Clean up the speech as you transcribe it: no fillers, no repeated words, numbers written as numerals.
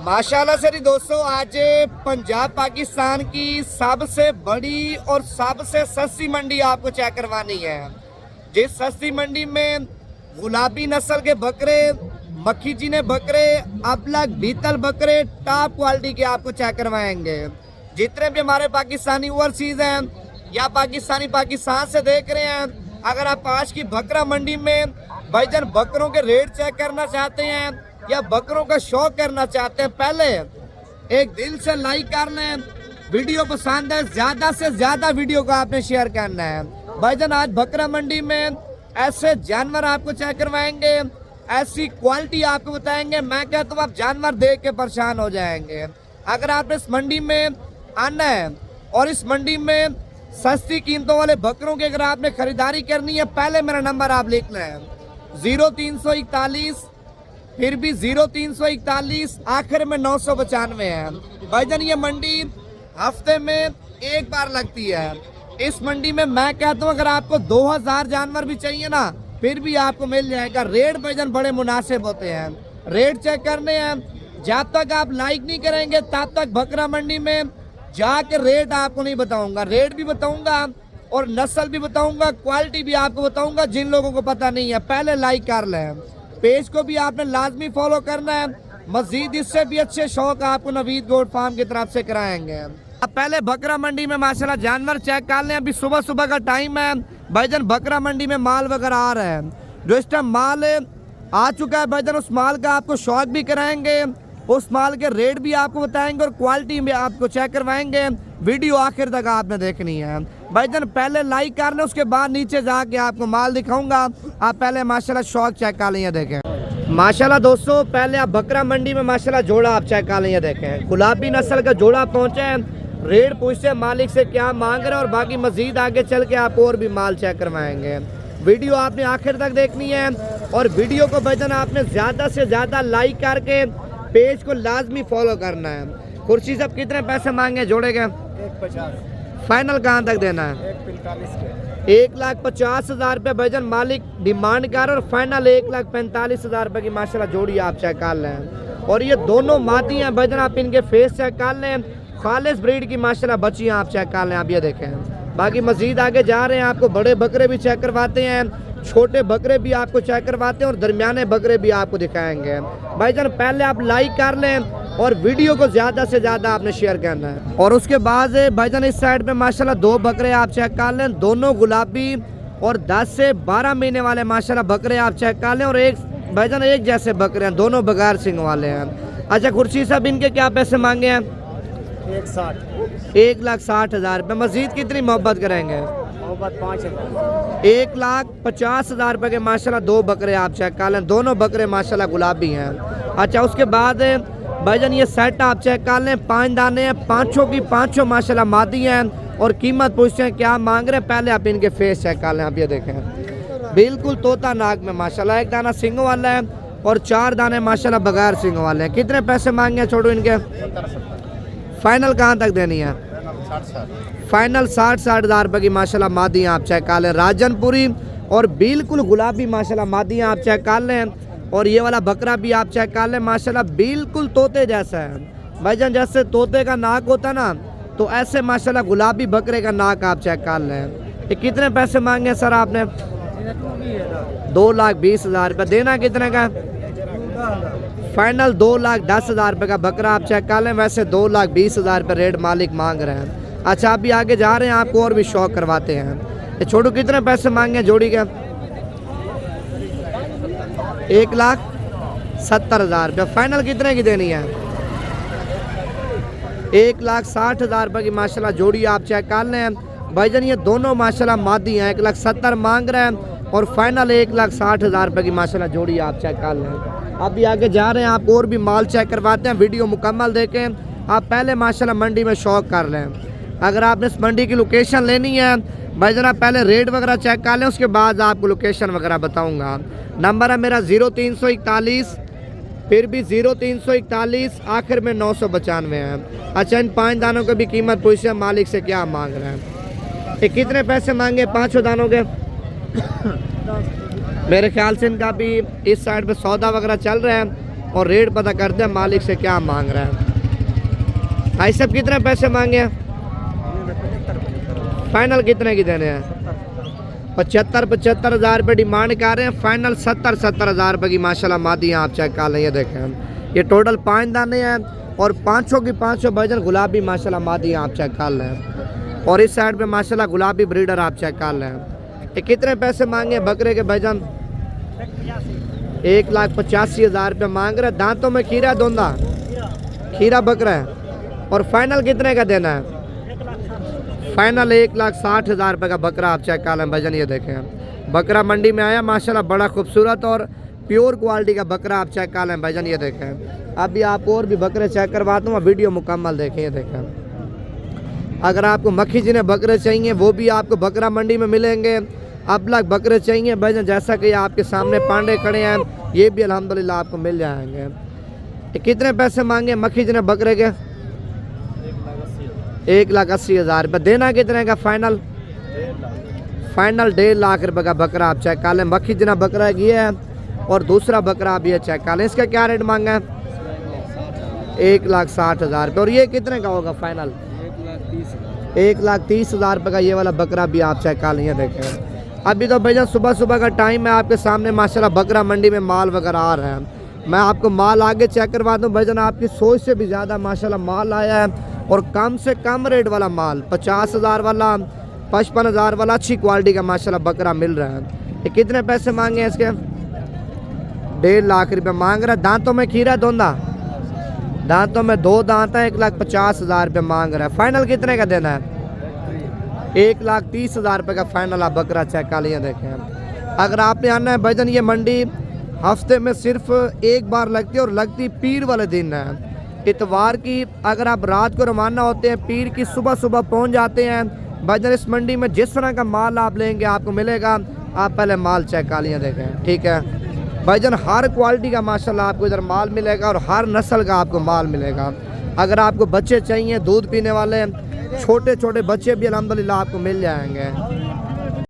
माशाल्लाह से दोस्तों, आज पंजाब पाकिस्तान की सबसे बड़ी और सबसे सस्ती मंडी आपको चेक करवानी है। जिस सस्ती मंडी में गुलाबी नस्ल के बकरे, मक्खी जीने बकरे, अबलग बीतल बकरे टॉप क्वालिटी के आपको चेक करवाएंगे। जितने भी हमारे पाकिस्तानी ओवरसीज हैं या पाकिस्तान से देख रहे हैं, अगर आप आज की बकरा मंडी में भाईजान बकरों के रेट चेक करना चाहते हैं या बकरों का शौक करना चाहते हैं, पहले एक दिल से लाइक कर लें। वीडियो पसंद है, ज्यादा से ज्यादा वीडियो को आपने शेयर करना है। भाईजान आज बकरा मंडी में ऐसे जानवर आपको चेक करवाएंगे, ऐसी क्वालिटी आपको बताएंगे, मैं कहता हूँ आप जानवर देख के परेशान हो जाएंगे। अगर आपने इस मंडी में आना है और इस मंडी में सस्ती कीमतों वाले बकरों की अगर आपने खरीदारी करनी है, पहले मेरा नंबर आप लिखना है 0341, फिर भी 0341, आखिर में 995 है। भाईजान ये मंडी हफ्ते में एक बार लगती है। इस मंडी में मैं कहता हूँ अगर आपको 2000 जानवर भी चाहिए ना, फिर भी आपको मिल जाएगा। रेट भाईजान बड़े मुनासिब होते हैं, रेट चेक करने हैं। जब तक आप लाइक नहीं करेंगे तब तक बकरा मंडी में जाके रेट आपको नहीं बताऊंगा। रेट भी बताऊंगा और नस्ल भी बताऊंगा, क्वालिटी भी आपको बताऊंगा। जिन लोगों को पता नहीं है पहले लाइक कर लें। पेज को भी आपने लाजमी फॉलो करना है। मजीद इससे भी अच्छे शौक आपको नवीद गोट फार्म की तरफ से कराएंगे। अब पहले बकरा मंडी में माशाल्लाह जानवर चेक कर लें। अभी सुबह सुबह का टाइम है भाईजान, बकरा मंडी में माल वगैरह आ रहा है। जो इस टाइम माल आ चुका है भाईजान, उस माल का आपको शौक भी कराएंगे, उस माल के रेट भी आपको बताएंगे और क्वालिटी भी आपको चेक करवाएंगे। वीडियो आखिर तक आपने देखनी है भाईजान। पहले लाइक कर लें, उसके बाद नीचे जाके आपको माल दिखाऊंगा। आप पहले माशाल्लाह शौक चेक कर लें, देखें माशाल्लाह दोस्तों। पहले आप बकरा मंडी में माशाल्लाह जोड़ा आप चेक कर लें, देखें गुलाबी नस्ल का जोड़ा पहुंचा है। रेट पूछते हैं मालिक से क्या मांग रहे हैं और बाकी मजीद आगे चल के आप और भी माल चेक करवाएंगे। वीडियो आपने आखिर तक देखनी है और वीडियो को भाईजान आपने ज़्यादा से ज़्यादा लाइक करके पेज को लाजमी फॉलो करना है। कुर्सी सब कितने पैसे मांगे जोड़े के? 150। फाइनल कहाँ तक देना है? 1,50,000 रुपये भाईजान मालिक डिमांड कर और फाइनल 1,45,000 रुपये की माशाल्लाह जोड़ी आप चेक कर लें। और ये दोनों मादी हैं भाईजान, आप इनके फेस चेक कर लें। खालिस ब्रीड की माशाल्लाह बच्चियाँ आप चेक कर लें। आप ये देखें। बाकी मजीद आगे जा रहे हैं, आपको बड़े बकरे भी चेक करवाते हैं, छोटे बकरे भी आपको चेक करवाते हैं और दरमियाने बकरे भी आपको दिखाएंगे। भाईजान पहले आप लाइक कर लें और वीडियो को ज़्यादा से ज़्यादा आपने शेयर करना है। और उसके बाद भाईजान इस साइड पे माशाल्लाह 2 बकरे आप चेक कर लें, दोनों गुलाबी और 10 से 12 महीने वाले माशाल्लाह बकरे आप चेक कर लें। और एक भाईजान एक जैसे बकरे हैं, दोनों बगैर सिंग वाले हैं। अच्छा खुर्शी साहब, इनके क्या पैसे मांगे हैं? 1,60,000 रुपये। मजीद कितनी मोहब्बत करेंगे? 1,50,000 रुपये के माशाल्लाह 2 बकरे आप चेक कर लें, दोनों बकरे माशाल्लाह गुलाबी हैं। अच्छा उसके बाद भाईजान ये सेट आप चेक कर लें, 5 दाने हैं, पाँचों की पाँचों माशाल्लाह मादी हैं और कीमत पूछते हैं क्या मांग रहे हैं। पहले आप इनके फेस चेक कर लें। आप ये देखें बिल्कुल तोता नाक में माशाल्लाह, 1 दाना सिंग वाला है और 4 दाने माशाल्लाह बगैर सिंग वाले हैं। कितने पैसे मांगे छोड़ो इनके? फाइनल कहाँ तक देनी है? फाइनल 60,000 रुपये की माशाल्लाह मादियाँ आप चेक कर लें, राजनपुरी और बिल्कुल गुलाबी माशाल्लाह मादियाँ आप चेक कर लें। और ये वाला बकरा भी आप चेक कर लें, माशाल्लाह बिल्कुल तोते जैसा है भाईजान। जैसे तोते का नाक होता है ना, तो ऐसे माशाल्लाह गुलाबी बकरे का नाक आप चेक कर लें। ये कितने पैसे मांगे सर आपने? 2,20,000 रुपये। देना कितने का? फाइनल 2,10,000 रुपये का बकरा आप चेक कर लें। वैसे 2,20,000 रुपये रेट मालिक मांग रहे हैं। अच्छा अभी आगे जा रहे हैं, आपको और भी शौक करवाते हैं। ये छोटू कितने पैसे मांगे जोड़ी के? 1,70,000 रुपये। फाइनल कितने की देनी है? 1,60,000 रुपये की माशाल्लाह जोड़ी आप चेक कर लें। भाईजान ये दोनों माशाल्लाह मादी हैं, 1,70,000 मांग रहे हैं और फाइनल 1,60,000 रुपये की माशाल्लाह जोड़ी आप चेक कर लें। अभी आगे जा रहे हैं, आपको और भी माल चेक करवाते हैं। वीडियो मुकम्मल देखें। आप पहले माशाल्लाह मंडी में शौक कर लें। अगर आपने इस मंडी की लोकेशन लेनी है भाईजान, आप पहले रेट वगैरह चेक कर लें, उसके बाद आपको लोकेशन वगैरह बताऊंगा। नंबर है मेरा 0341, फिर भी 0341, आखिर में 995 है। अच्छा इन 5 दानों की भी कीमत पूछिए मालिक से क्या मांग रहे हैं। ये कितने पैसे मांगे 5 दानों के? मेरे ख्याल से इनका भी इस साइड पे सौदा वगैरह चल रहा है। और रेट पता करते हैं मालिक से क्या मांग रहा है। भाई साहब कितने पैसे मांगे हैं? फाइनल कितने की देने हैं? 75 हज़ार रुपये डिमांड कर रहे हैं। फाइनल 70 हज़ार रुपये की माशाल्लाह मादी हैं। आप चेक कर लें, ये देखें, ये टोटल 5 दाने हैं और 500 की 500 भजन गुलाबी माशाल्लाह मादी हैं। आप चेक कर लें। और इस साइड पे माशाल्लाह गुलाबी ब्रीडर आप चेक कर लें। ये कितने पैसे मांगे बकरे के भजन? 1,85,000 रुपये मांग रहे हैं। दांतों में खीरा दोंदा खीरा बकरा है। और फाइनल कितने का देना है? फाइनल 1,60,000 रुपये का बकरा आप चेक कर लें भजन। ये देखें, बकरा मंडी में आया माशाल्लाह, बड़ा खूबसूरत और प्योर क्वालिटी का बकरा आप चेक कर लें भजन। ये देखें, अभी आपको और भी बकरे चेक करवाता हूँ, वीडियो मुकम्मल देखें। ये देखें, अगर आपको मक्खी जिन्हें बकरे चाहिए वो भी आपको बकरा मंडी में मिलेंगे। अबलग बकरे चाहिए भजन, जैसा कि आपके सामने पांडे खड़े हैं, ये भी अल्हम्दुलिल्लाह आपको मिल जाएंगे। कितने पैसे मांगे मक्खी जिन्हें बकरे के? 1,80,000 रुपये। देना कितने का फाइनल? फाइनल 1.5 लाख रुपये का बकरा आप चेक कर लें। मक्खी जिना बकरा ये है और दूसरा बकरा आप ये चेक कर लें। इसका क्या रेट मांगा है? 1,60,000 रुपये। और ये कितने का होगा फाइनल? 1,30,000 रुपये का ये वाला बकरा भी आप चेक कर लें। देखें, अभी तो भैया सुबह सुबह का टाइम है, आपके सामने माशाल्लाह बकरा मंडी में माल वगैरह आ रहा है। मैं आपको माल आगे चेक करवा दूँ भजन, आपकी सोच से भी ज़्यादा माशाल्लाह माल आया है और कम से कम रेट वाला माल 50,000 वाला, 55,000 वाला अच्छी क्वालिटी का माशाल्लाह बकरा मिल रहा है। ये कितने पैसे मांगे हैं इसके? 1.5 लाख रुपये मांग रहा है। दांतों में खीरा दोंदा दांतों में 2 दांत है। 1,50,000 रुपये मांग रहा है। फाइनल कितने का देना है? 1,30,000 रुपये का फाइनल आप बकरा चेक कर लिया। देखें, अगर आपने आना है भजन, ये मंडी हफ्ते में सिर्फ एक बार लगती है और लगती पीर वाले दिन है, इतवार की। अगर आप रात को रवाना होते हैं, पीर की सुबह सुबह पहुंच जाते हैं भजन। इस मंडी में जिस तरह का माल आप लेंगे आपको मिलेगा। आप पहले माल चेक कर लिया। देखें, ठीक है भजन, हर क्वालिटी का माशाल्लाह आपको इधर माल मिलेगा और हर नस्ल का आपको माल मिलेगा। अगर आपको बच्चे चाहिए दूध पीने वाले, छोटे छोटे बच्चे भी अल्हम्दुलिल्लाह आपको मिल जाएंगे।